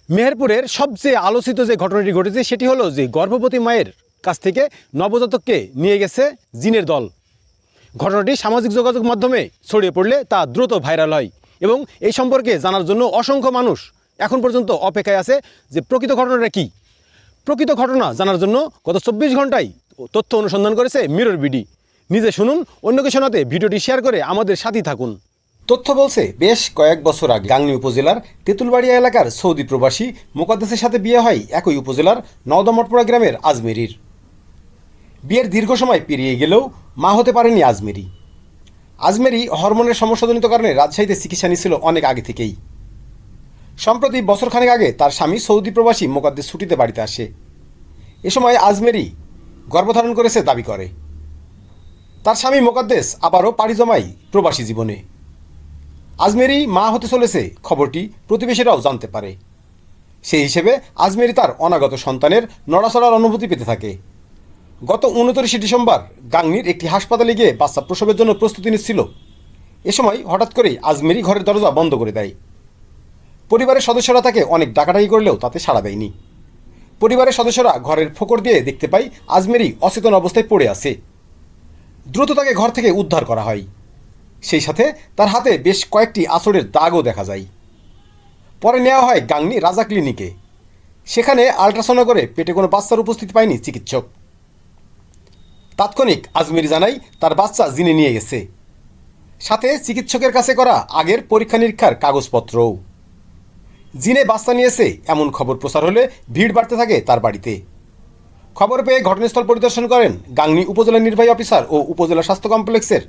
মেহেরপুরের সবচেয়ে আলোচিত যে ঘটনাটি ঘটেছে সেটি হলো যে গর্ভবতী মায়ের কাছ থেকে নবজাতককে নিয়ে গেছে জিনের দল। ঘটনাটি সামাজিক যোগাযোগ মাধ্যমে ছড়িয়ে পড়লে তা দ্রুত ভাইরাল হয় এবং এই সম্পর্কে জানার জন্য অসংখ্য মানুষ এখন পর্যন্ত অপেক্ষায় আছে যে প্রকৃত ঘটনাটা কী। প্রকৃত ঘটনা জানার জন্য গত 24 ঘন্টায় তথ্য অনুসন্ধান করেছে মিরর বিডি। নিজে শুনুন, অন্যকে শোনাতে ভিডিওটি শেয়ার করে আমাদের সাথেই থাকুন। তথ্য বলছে, বেশ কয়েক বছর আগে গাংনী উপজেলার তেঁতুলবাড়িয়া এলাকার সৌদি প্রবাসী মোকাদ্দেসের সাথে বিয়ে হয় একই উপজেলার নওদামঠপুরা গ্রামের আজমেরির। বিয়ের দীর্ঘ সময় পেরিয়ে গেলেও মা হতে পারেনি আজমেরি। আজমেরি হরমোনের সমস্যাজনিত কারণে রাজশাহীতে চিকিৎসা নিয়েছিল অনেক আগে থেকেই। সম্প্রতি বছরখানেক আগে তার স্বামী সৌদি প্রবাসী মোকাদ্দেস ছুটিতে বাড়িতে আসে। এ সময় আজমেরি গর্ভধারণ করেছে দাবি করে। তার স্বামী মোকাদ্দেস আবারও পাড়ি জমায় প্রবাসী জীবনে। আজমেরি মা হতে চলেছে খবরটি প্রতিবেশীরাও জানতে পারে। সেই হিসেবে আজমেরি তার অনাগত সন্তানের নড়াচড়ার অনুভূতি পেতে থাকে। গত 29 ডিসেম্বর গাংনীর একটি হাসপাতালে গিয়ে বাচ্চা প্রসবের জন্য প্রস্তুতি নিচ্ছিল। এ সময় হঠাৎ করেই আজমেরি ঘরের দরজা বন্ধ করে দেয়। পরিবারের সদস্যরা তাকে অনেক ডাকাডাকি করলেও তাতে সাড়া দেয়নি। পরিবারের সদস্যরা ঘরের ফোকর দিয়ে দেখতে পায় আজমেরি অচেতন অবস্থায় পড়ে আছে। দ্রুত তাকে ঘর থেকে উদ্ধার করা হয়। সেই সাথে তার হাতে বেশ কয়েকটি আঁচড়ের দাগও দেখা যায়। পরে নেওয়া হয় গাংনী রাজা ক্লিনিকে। সেখানে আল্ট্রাসাউন্ড করে পেটে কোনো বাচ্চার উপস্থিতি পায়নি চিকিৎসক। তাৎক্ষণিক আজমেরি জানায় তার বাচ্চা জিনে নিয়ে গেছে, সাথে চিকিৎসকের কাছে করা আগের পরীক্ষা নিরীক্ষার কাগজপত্রও। জিনে বাচ্চা নিয়েছে এমন খবর প্রচার হলে ভিড় বাড়তে থাকে তার বাড়িতে। খবর পেয়ে ঘটনাস্থল পরিদর্শন করেন গাংনী উপজেলা নির্বাহী অফিসার ও উপজেলা স্বাস্থ্য কমপ্লেক্সের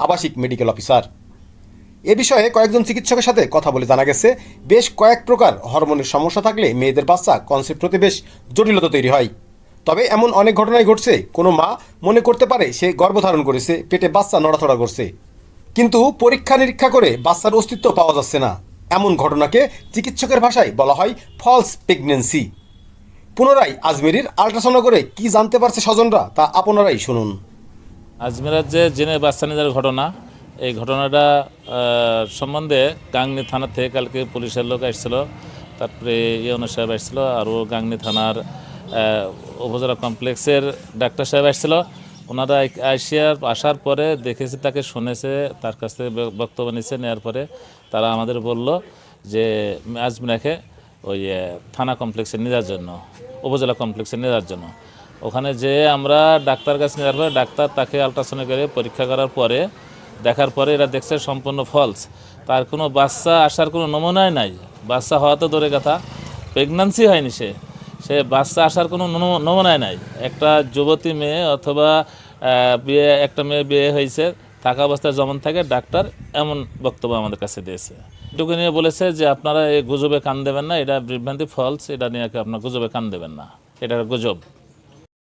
আবাসিক মেডিকেল অফিসার। এ বিষয়ে কয়েকজন চিকিৎসকের সাথে কথা বলে জানা গেছে, বেশ কয়েক প্রকার হরমোনের সমস্যা থাকলে মেয়েদের বাচ্চা কনসেপ্ট হতে বেশ জটিলতা তৈরি হয়। তবে এমন অনেক ঘটনাই ঘটছে, কোনো মা মনে করতে পারে সে গর্ভধারণ করেছে, পেটে বাচ্চা নড়াচড়া করছে, কিন্তু পরীক্ষা নিরীক্ষা করে বাচ্চার অস্তিত্ব পাওয়া যাচ্ছে না। এমন ঘটনাকে চিকিৎসকের ভাষায় বলা হয় ফলস প্রেগনেন্সি। পুনরায় আজমেরির আল্ট্রাসাউন্ড করে কি জানতে পারছে স্বজনরা তা আপনারাই শুনুন। আজমেরের যে জেনে বাচ্চা নেওয়ার ঘটনা, এই ঘটনাটা সম্বন্ধে গাংনী থানা থেকে কালকে পুলিশের লোক আসছিল, তারপরে ইউনো সাহেব আসছিল, আরও গাংনী থানার উপজেলা কমপ্লেক্সের ডাক্তার সাহেব আসছিল। ওনারা আসার পরে দেখেছে, তাকে শুনেছে, তার কাছ থেকে বক্তব্য নিচ্ছে। নেওয়ার পরে তারা আমাদের বলল যে আজমিরাকে ওই থানা কমপ্লেক্সে নেওয়ার জন্য, উপজেলা কমপ্লেক্সে নেওয়ার জন্য। ওখানে যে আমরা ডাক্তার কাছে নেওয়ার পরে ডাক্তার তাকে আল্ট্রাসাউন্ড করে পরীক্ষা করার পরে দেখার পরে এরা দেখছে সম্পূর্ণ ফলস। তার কোনো বাচ্চা আসার কোনো নমুনাই নাই। বাচ্চা হওয়া তো দূরের কথা, প্রেগন্যান্সি হয়নি। সে বাচ্চা আসার কোনো নমুনাই নাই। একটা যুবতী মেয়ে অথবা একটা মেয়ে বিয়ে হয়েছে, থাকা অবস্থায় যেমন থাকে, ডাক্তার এমন বক্তব্য আমাদের কাছে দিয়েছে। এটুকু নিয়ে বলেছে যে আপনারা এই গুজবে কান দেবেন না, এটা বিভ্রান্তি, ফলস, এটা নিয়ে আপনার গুজবে কান দেবেন না, এটা গুজব।